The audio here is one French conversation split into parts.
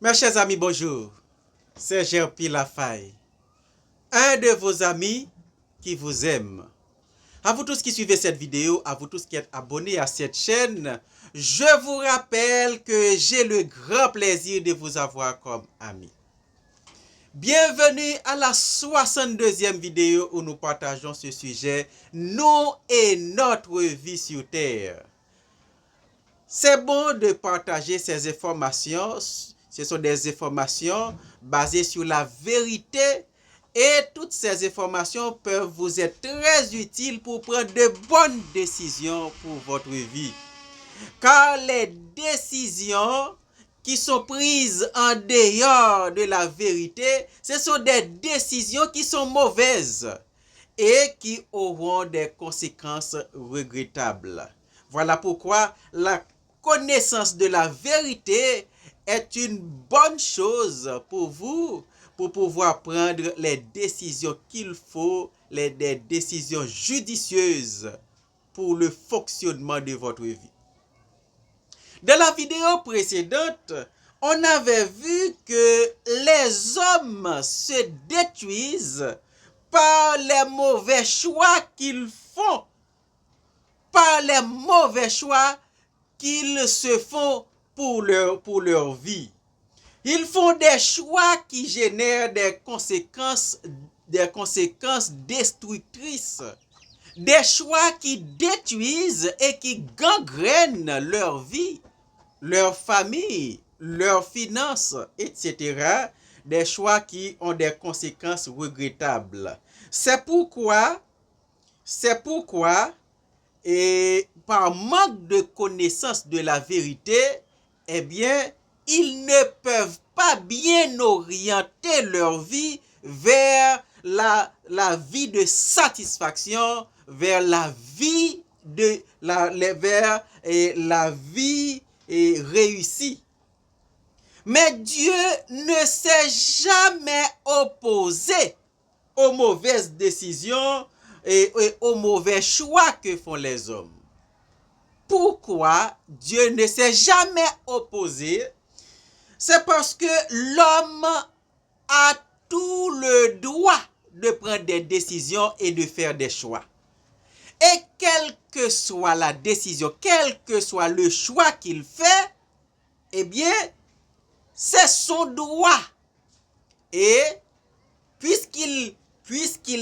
Mes chers amis, bonjour. C'est Gerpi Lafaille, un de vos amis qui vous aime. À vous tous qui suivez cette vidéo, à vous tous qui êtes abonnés à cette chaîne, je vous rappelle que j'ai le grand plaisir de vous avoir comme ami. Bienvenue à la 62e vidéo où nous partageons ce sujet, nous et notre vie sur Terre. C'est bon de partager ces informations. Ce sont des informations basées sur la vérité et toutes ces informations peuvent vous être très utiles pour prendre de bonnes décisions pour votre vie. Car les décisions qui sont prises en dehors de la vérité, ce sont des décisions qui sont mauvaises et qui auront des conséquences regrettables. Voilà pourquoi la connaissance de la vérité est une bonne chose pour vous, pour pouvoir prendre les décisions qu'il faut, des décisions judicieuses pour le fonctionnement de votre vie. Dans la vidéo précédente, on avait vu que les hommes se détruisent par les mauvais choix qu'ils font, par les mauvais choix qu'ils se font pour leur vie. Ils font des choix qui génèrent des conséquences destructrices, des choix qui détruisent et qui gangrènent leur vie, leur famille, leurs finances, etc. Des choix qui ont des conséquences regrettables. C'est pourquoi, et par manque de connaissance de la vérité, eh bien, ils ne peuvent pas bien orienter leur vie vers la vie de satisfaction, vers la vie réussie. Mais Dieu ne s'est jamais opposé aux mauvaises décisions et aux mauvais choix que font les hommes. Pourquoi Dieu ne s'est jamais opposé? C'est parce que l'homme a tout le droit de prendre des décisions et de faire des choix. Et quelle que soit la décision, quel que soit le choix qu'il fait, eh bien, c'est son droit. Et puisqu'il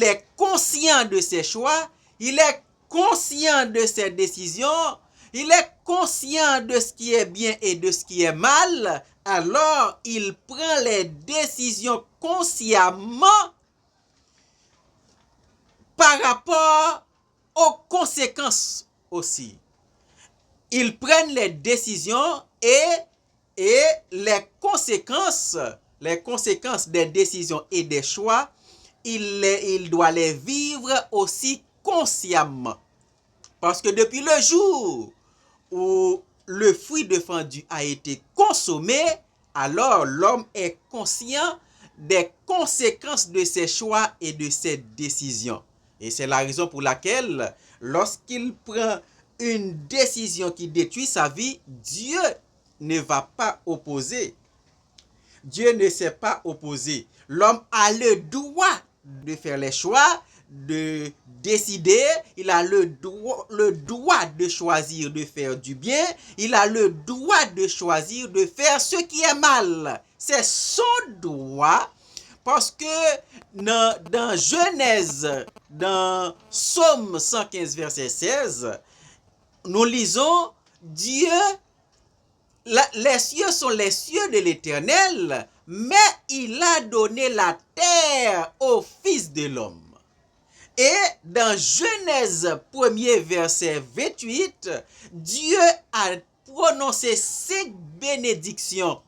est conscient de ses choix, il est conscient de ses décisions, il est conscient de ce qui est bien et de ce qui est mal, alors il prend les décisions consciemment par rapport aux conséquences aussi. Ils prennent les décisions et les conséquences des décisions et des choix, il doit les vivre aussi consciemment. Parce que depuis le jour où le fruit défendu a été consommé, alors l'homme est conscient des conséquences de ses choix et de ses décisions. Et c'est la raison pour laquelle, lorsqu'il prend une décision qui détruit sa vie, Dieu ne va pas opposer. Dieu ne s'est pas opposé. L'homme a le droit de faire les choix, de décider. Il a le droit de choisir de faire du bien. Il a le droit de choisir de faire ce qui est mal. C'est son droit. Parce que dans Genèse, dans Psaume 115, verset 16, nous lisons, Dieu, les cieux sont les cieux de l'Éternel, mais il a donné la terre au Fils de l'homme. Et dans Genèse 1er, verset 28, Dieu a prononcé 5 bénédictions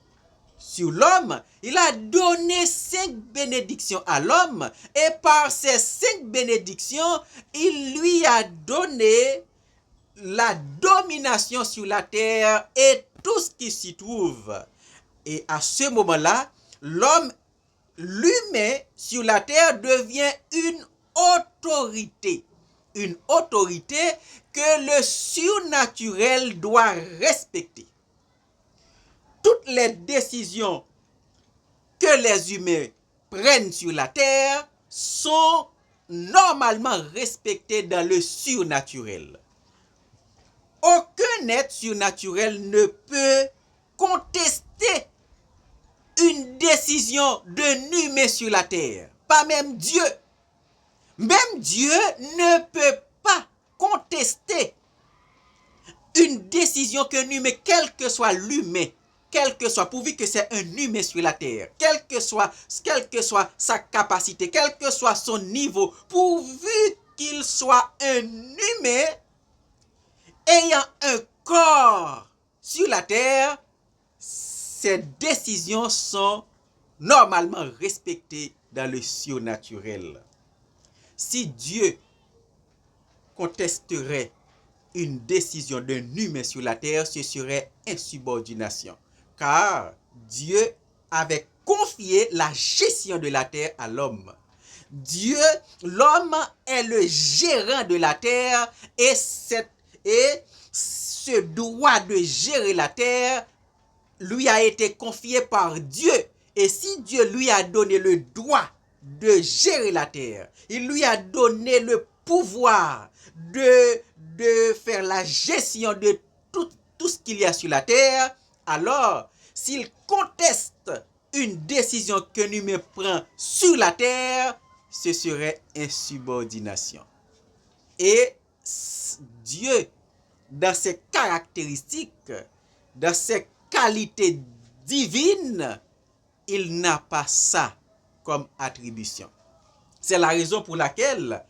sur l'homme. Il a donné 5 bénédictions à l'homme et par ces 5 bénédictions, il lui a donné la domination sur la terre et tout ce qui s'y trouve. Et à ce moment-là, l'humain sur la terre devient une autorité que le surnaturel doit respecter. Toutes les décisions que les humains prennent sur la terre sont normalement respectés dans le surnaturel. Aucun être surnaturel ne peut contester une décision d'un humain sur la terre. Pas même Dieu. Même Dieu ne peut pas contester une décision qu'un humain, quel que soit l'humain, quel que soit, pourvu que c'est un humain sur la terre, quelle que soit sa capacité, quel que soit son niveau, pourvu qu'il soit un humain ayant un corps sur la terre, ces décisions sont normalement respectées dans le surnaturel. Si Dieu contesterait une décision d'un humain sur la terre, ce serait insubordination. Car Dieu avait confié la gestion de la terre à l'homme. L'homme est le gérant de la terre et ce droit de gérer la terre lui a été confié par Dieu. Et si Dieu lui a donné le droit de gérer la terre, il lui a donné le pouvoir de faire la gestion de tout ce qu'il y a sur la terre, alors s'il conteste une décision qu'un humain prend sur la terre, ce serait insubordination. Et Dieu, dans ses caractéristiques, dans ses qualités divines, il n'a pas ça comme attribution. C'est la raison pour laquelle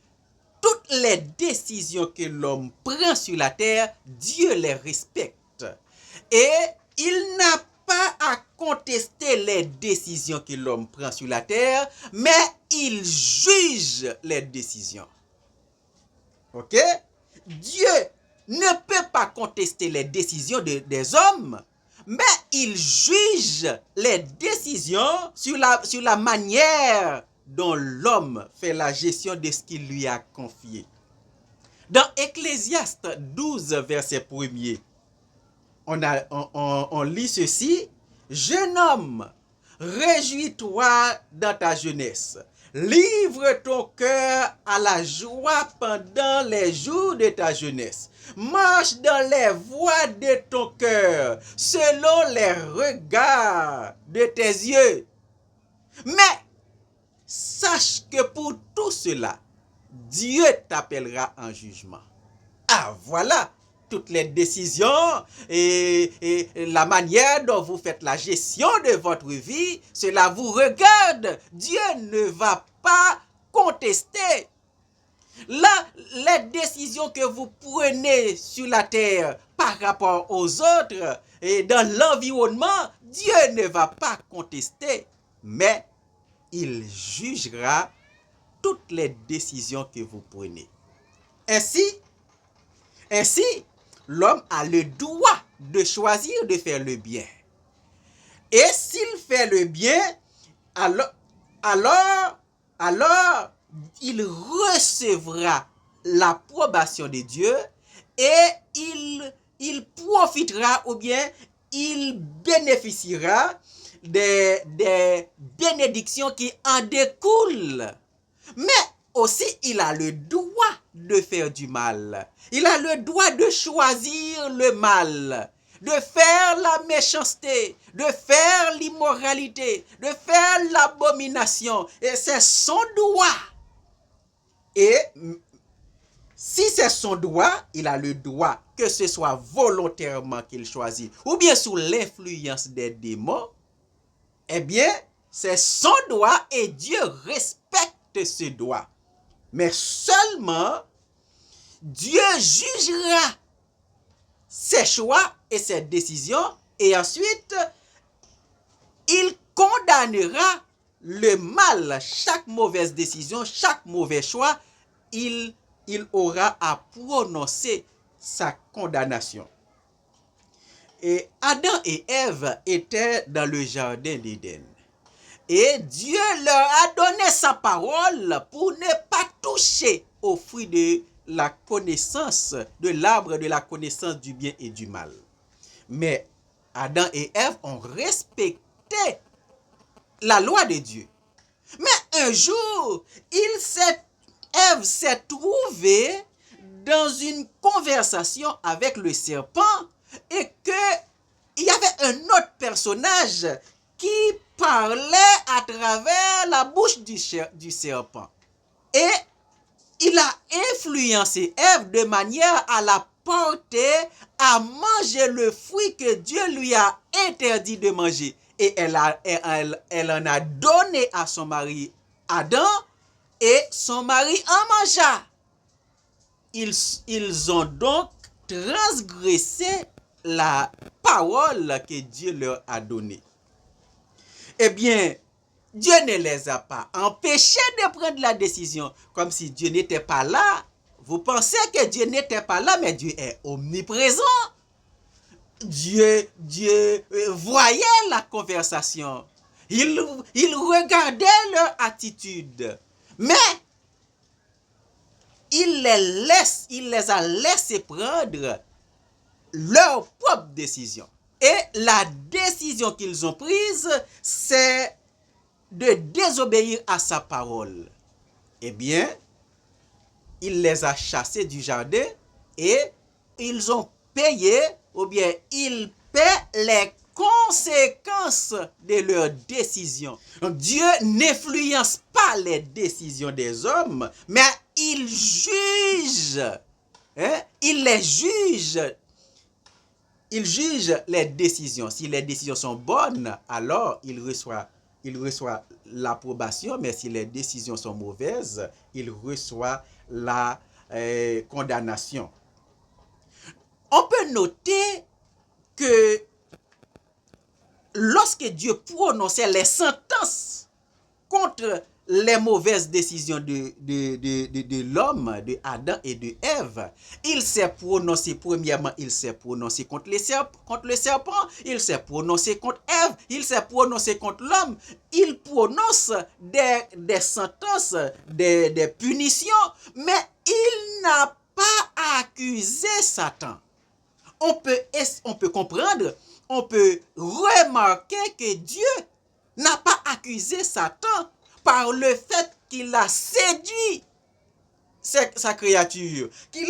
toutes les décisions que l'homme prend sur la terre, Dieu les respecte. Et il n'a pas à contester les décisions que l'homme prend sur la terre, mais il juge les décisions. Ok? Dieu ne peut pas contester les décisions des hommes, mais il juge les décisions sur la manière dont l'homme fait la gestion de ce qu'il lui a confié. Dans Ecclésiaste 12, verset 1er, on lit ceci: « Jeune homme, réjouis-toi dans ta jeunesse. Livre ton cœur à la joie pendant les jours de ta jeunesse. Marche dans les voies de ton cœur, selon les regards de tes yeux. Mais sache que pour tout cela, Dieu t'appellera en jugement. » Ah, voilà toutes les décisions et la manière dont vous faites la gestion de votre vie, cela vous regarde. Dieu ne va pas contester. Là, les décisions que vous prenez sur la terre par rapport aux autres et dans l'environnement, Dieu ne va pas contester, mais il jugera toutes les décisions que vous prenez. Ainsi, l'homme a le droit de choisir de faire le bien. Et s'il fait le bien, alors il recevra l'approbation de Dieu et il profitera ou bien il bénéficiera des bénédictions qui en découlent. Mais aussi, il a le droit de faire du mal. Il a le droit de choisir le mal, de faire la méchanceté, de faire l'immoralité, de faire l'abomination. Et c'est son droit. Et si c'est son droit, il a le droit, que ce soit volontairement qu'il choisit, ou bien sous l'influence des démons, eh bien, c'est son droit et Dieu respecte ce droit. Mais seulement, Dieu jugera ses choix et ses décisions et ensuite, il condamnera le mal, chaque mauvaise décision, chaque mauvais choix, il aura à prononcer sa condamnation. Et Adam et Ève étaient dans le jardin d'Éden. Et Dieu leur a donné sa parole pour ne pas toucher au fruit de la connaissance, de l'arbre de la connaissance du bien et du mal. Mais Adam et Ève ont respecté la loi de Dieu. Mais un jour, Ève s'est trouvée dans une conversation avec le serpent et qu'il y avait un autre personnage qui parlait à travers la bouche du serpent. Et il a influencé Ève de manière à la porter à manger le fruit que Dieu lui a interdit de manger. Et elle en a donné à son mari Adam et son mari en mangea. Ils ont donc transgressé la parole que Dieu leur a donnée. Eh bien, Dieu ne les a pas empêchés de prendre la décision, comme si Dieu n'était pas là. Vous pensez que Dieu n'était pas là, mais Dieu est omniprésent. Dieu voyait la conversation. Il regardait leur attitude. Mais il les a laissés prendre leur propre décision. Et la décision qu'ils ont prise, c'est de désobéir à sa parole. Eh bien, il les a chassés du jardin et ils ont payé, ou bien ils paient les conséquences de leurs décisions. Donc, Dieu n'influence pas les décisions des hommes, mais il juge. Il les juge. Il juge les décisions. Si les décisions sont bonnes, alors il reçoit l'approbation, mais si les décisions sont mauvaises, il reçoit la condamnation. On peut noter que lorsque Dieu prononçait les sentences contre les mauvaises décisions de l'homme, de Adam et de Ève, il s'est prononcé, premièrement, il s'est prononcé contre le serpent, il s'est prononcé contre Ève, il s'est prononcé contre l'homme, il prononce des sentences, des punitions, mais il n'a pas accusé Satan. On peut comprendre, on peut remarquer que Dieu n'a pas accusé Satan par le fait qu'il a séduit sa créature, qu'il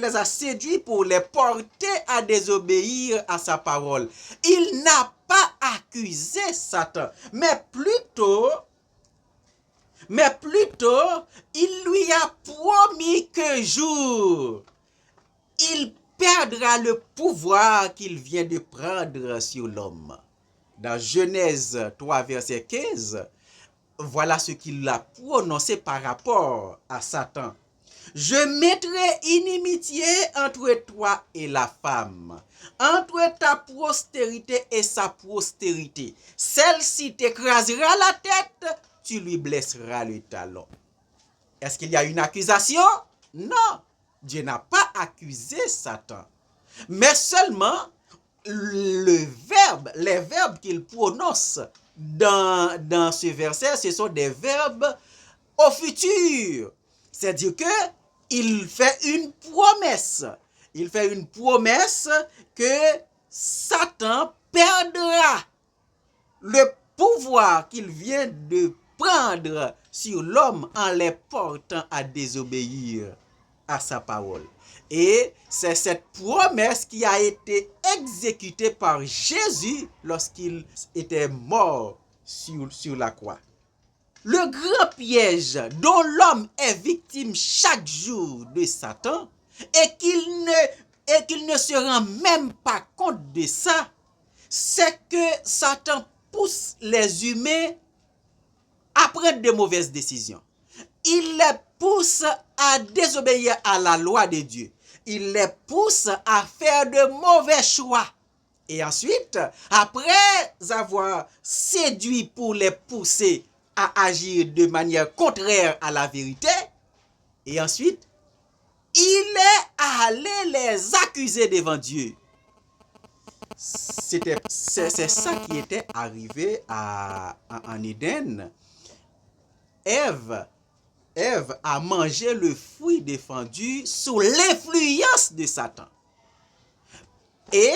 les a séduits pour les porter à désobéir à sa parole. Il n'a pas accusé Satan, mais plutôt, il lui a promis qu'un jour, il perdra le pouvoir qu'il vient de prendre sur l'homme. Dans Genèse 3, verset 15, voilà ce qu'il a prononcé par rapport à Satan. Je mettrai inimitié entre toi et la femme, entre ta postérité et sa postérité. Celle-ci t'écrasera la tête, tu lui blesseras le talon. Est-ce qu'il y a une accusation? Non, Dieu n'a pas accusé Satan, mais seulement les verbes qu'il prononce dans ce verset, ce sont des verbes au futur. C'est-à-dire qu'il fait une promesse. Il fait une promesse que Satan perdra le pouvoir qu'il vient de prendre sur l'homme en les portant à désobéir à sa parole. Et c'est cette promesse qui a été exécutée par Jésus lorsqu'il était mort sur la croix. Le grand piège dont l'homme est victime chaque jour de Satan et qu'il ne se rend même pas compte de ça, c'est que Satan pousse les humains à prendre de mauvaises décisions. Il les pousse à désobéir à la loi de Dieu. Il les pousse à faire de mauvais choix. Et ensuite, après avoir séduit pour les pousser à agir de manière contraire à la vérité, et ensuite, il est allé les accuser devant Dieu. C'est ça qui était arrivé en Éden. Ève a mangé le fruit défendu sous l'influence de Satan. Et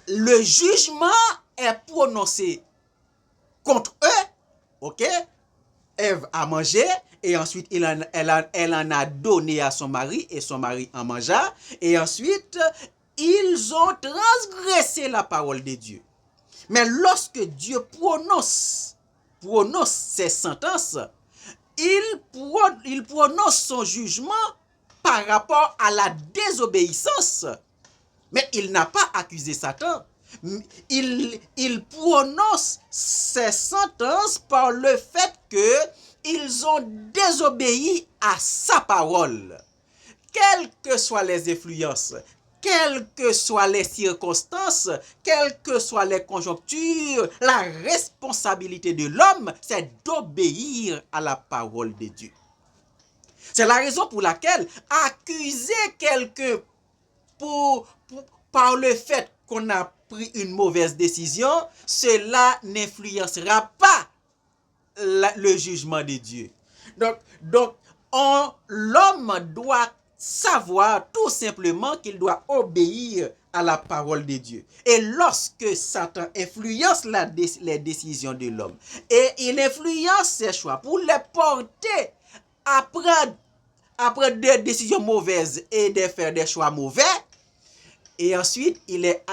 le jugement est prononcé contre ok? Ève a mangé et ensuite elle en a donné à son mari et son mari en mangea. Et ensuite, ils ont transgressé la parole de Dieu. Mais lorsque Dieu prononce ses sentences, il prononce son jugement par rapport à la désobéissance. Mais il n'a pas accusé Satan. Il prononce ses sentences par le fait qu'ils ont désobéi à sa parole. Quelles que soient les influences, quelles que soient les circonstances, quelles que soient les conjonctures, la responsabilité de l'homme, c'est d'obéir à la parole de Dieu. C'est la raison pour laquelle accuser quelqu'un par le fait qu'on a pris une mauvaise décision, cela n'influencera pas le jugement de Dieu. Donc l'homme doit savoir tout simplement qu'il doit obéir à la parole de Dieu. Et lorsque Satan influence les décisions de l'homme, et il influence ses choix pour les porter à prendre des décisions mauvaises et de faire des choix mauvais, et ensuite, il est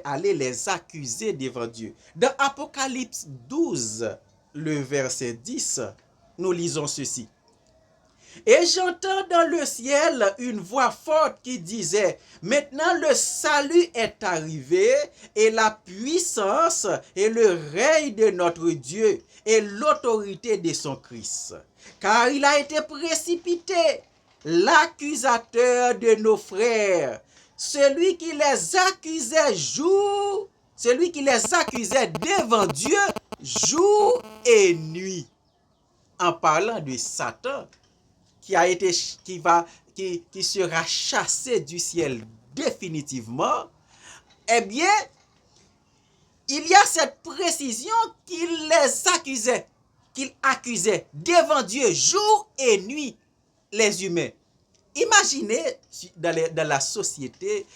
allé les accuser devant Dieu. Dans Apocalypse 12, le verset 10, nous lisons ceci. Et j'entends dans le ciel une voix forte qui disait, maintenant le salut est arrivé, et la puissance et le règne de notre Dieu, et l'autorité de son Christ. Car il a été précipité, l'accusateur de nos frères, celui qui les accusait devant Dieu jour et nuit. En parlant de Satan, qui sera chassé du ciel définitivement, eh bien, il y a cette précision qu'il accusait devant Dieu jour et nuit les humains. Imaginez dans la société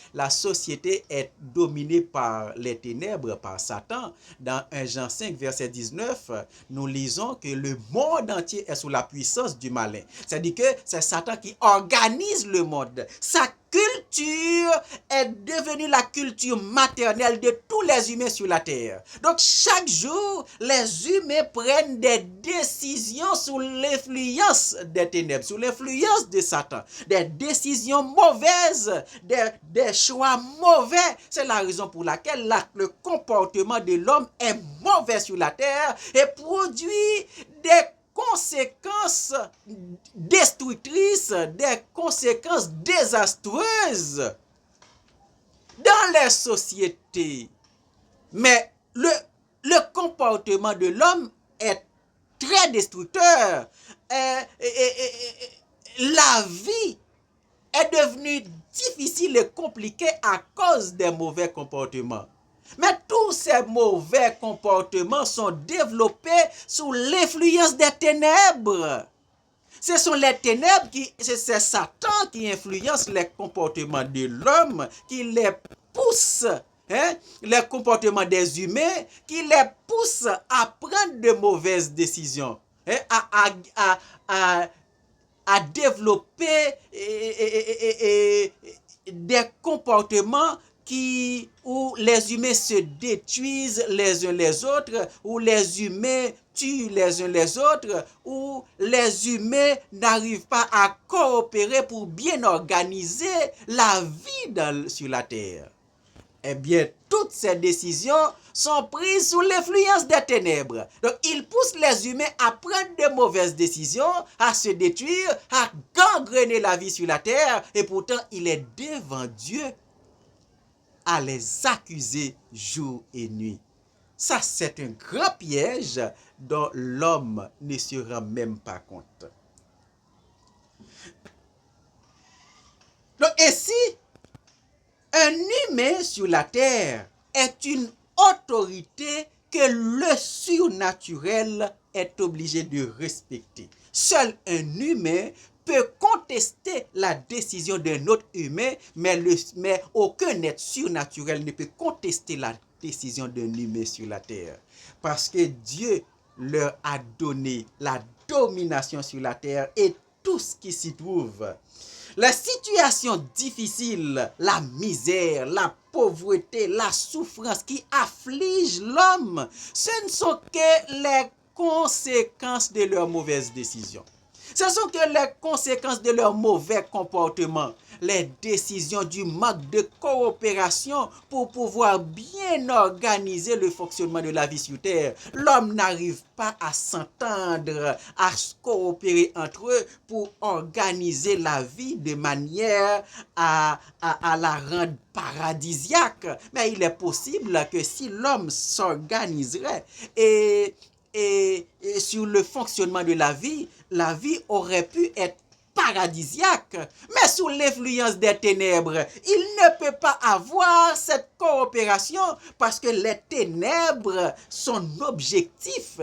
est dominée par les ténèbres, par Satan. Dans 1 Jean 5, verset 19, nous lisons que le monde entier est sous la puissance du malin. C'est-à-dire que c'est Satan qui organise le monde. Sa culture est devenue la culture maternelle de tous les humains sur la terre. Donc chaque jour, les humains prennent des décisions sous l'influence des ténèbres, sous l'influence de Satan. Des décisions mauvaises, des choix mauvais. C'est la raison pour laquelle le comportement de l'homme est mauvais sur la terre et produit des conséquences destructrices, des conséquences désastreuses dans les sociétés. Mais le comportement de l'homme est très destructeur. La vie est devenue difficile et compliquée à cause des mauvais comportements. Mais tous ces mauvais comportements sont développés sous l'influence des ténèbres. Ce sont les ténèbres c'est Satan qui influence les comportements de l'homme, qui les pousse, les comportements des humains, qui les pousse à prendre de mauvaises décisions, à développer des comportements où les humains se détruisent les uns les autres, où les humains tuent les uns les autres, où les humains n'arrivent pas à coopérer pour bien organiser la vie sur la terre. Eh bien, toutes ces décisions sont prises sous l'influence des ténèbres. Donc, il pousse les humains à prendre de mauvaises décisions, à se détruire, à gangréner la vie sur la terre, et pourtant, il est devant Dieu à les accuser jour et nuit. Ça, c'est un grand piège dont l'homme ne se rend même pas compte. Donc, ainsi, un humain sur la terre est une autorité que le surnaturel est obligé de respecter. Seul un humain peut contester la décision d'un autre humain, mais aucun être surnaturel ne peut contester la décision d'un humain sur la terre. Parce que Dieu, leur a donné la domination sur la terre et tout ce qui s'y trouve. Les situations difficiles, la misère, la pauvreté, la souffrance qui affligent l'homme, ce ne sont que les conséquences de leurs mauvaises décisions. Ce sont que les conséquences de leur mauvais comportement, les décisions du manque de coopération pour pouvoir bien organiser le fonctionnement de la vie sur terre. L'homme n'arrive pas à s'entendre, à se coopérer entre eux pour organiser la vie de manière à la rendre paradisiaque. Mais il est possible que si l'homme s'organiserait et sur le fonctionnement de la vie aurait pu être paradisiaque, mais sous l'influence des ténèbres, il ne peut pas avoir cette coopération parce que les ténèbres, son objectif,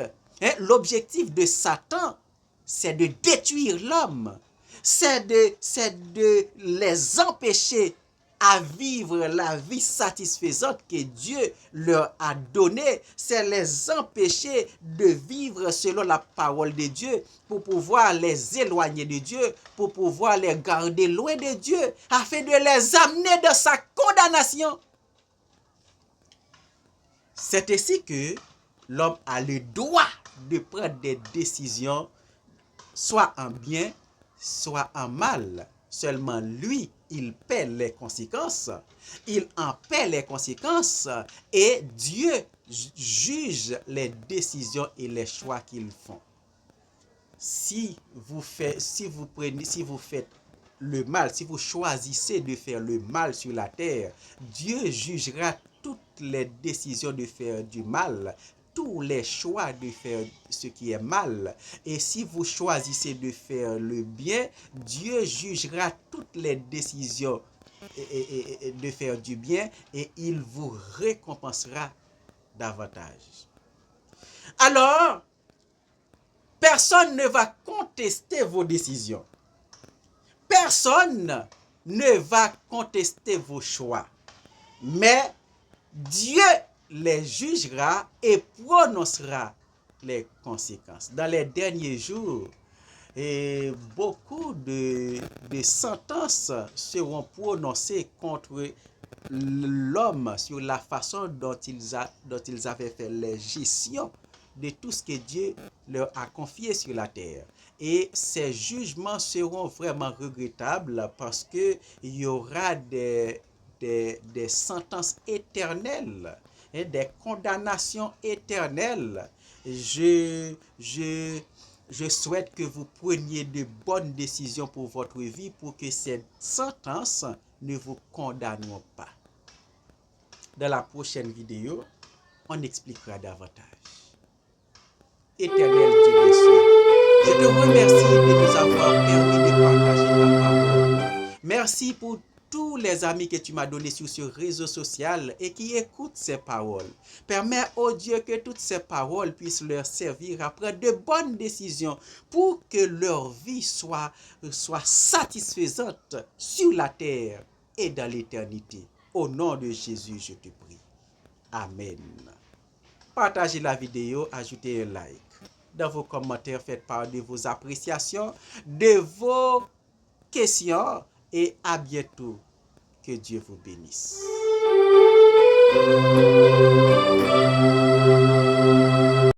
l'objectif de Satan, c'est de détruire l'homme, c'est de les empêcher à vivre la vie satisfaisante que Dieu leur a donnée, c'est les empêcher de vivre selon la parole de Dieu pour pouvoir les éloigner de Dieu, pour pouvoir les garder loin de Dieu, afin de les amener dans sa condamnation. C'est ainsi que l'homme a le droit de prendre des décisions, soit en bien, soit en mal. Seulement lui, il paie les conséquences. Il en paie les conséquences et Dieu juge les décisions et les choix qu'ils font. Si vous faites le mal, si vous choisissez de faire le mal sur la terre, Dieu jugera toutes les décisions de faire du mal, tous les choix de faire ce qui est mal. Et si vous choisissez de faire le bien, Dieu jugera toutes les décisions de faire du bien et il vous récompensera davantage. Alors, personne ne va contester vos décisions. Personne ne va contester vos choix. Mais Dieu les jugera et prononcera les conséquences. Dans les derniers jours, beaucoup de sentences seront prononcées contre l'homme sur la façon dont ils avaient fait la gestion de tout ce que Dieu leur a confié sur la terre. Et ces jugements seront vraiment regrettables parce qu'il y aura des sentences éternelles et des condamnations éternelles. Je souhaite que vous preniez de bonnes décisions pour votre vie pour que ces sentences ne vous condamneront pas. Dans la prochaine vidéo, on expliquera davantage. Éternel Dieu des cieux, je te remercie de nous avoir permis de partager ta parole. Merci pour tous les amis que tu m'as donnés sur ce réseau social et qui écoutent ces paroles. Permets, oh Dieu, que toutes ces paroles puissent leur servir à prendre de bonnes décisions pour que leur vie soit satisfaisante sur la terre et dans l'éternité. Au nom de Jésus, je te prie. Amen. Partagez la vidéo, ajoutez un like. Dans vos commentaires, faites part de vos appréciations, de vos questions et à bientôt. Que Dieu vous bénisse.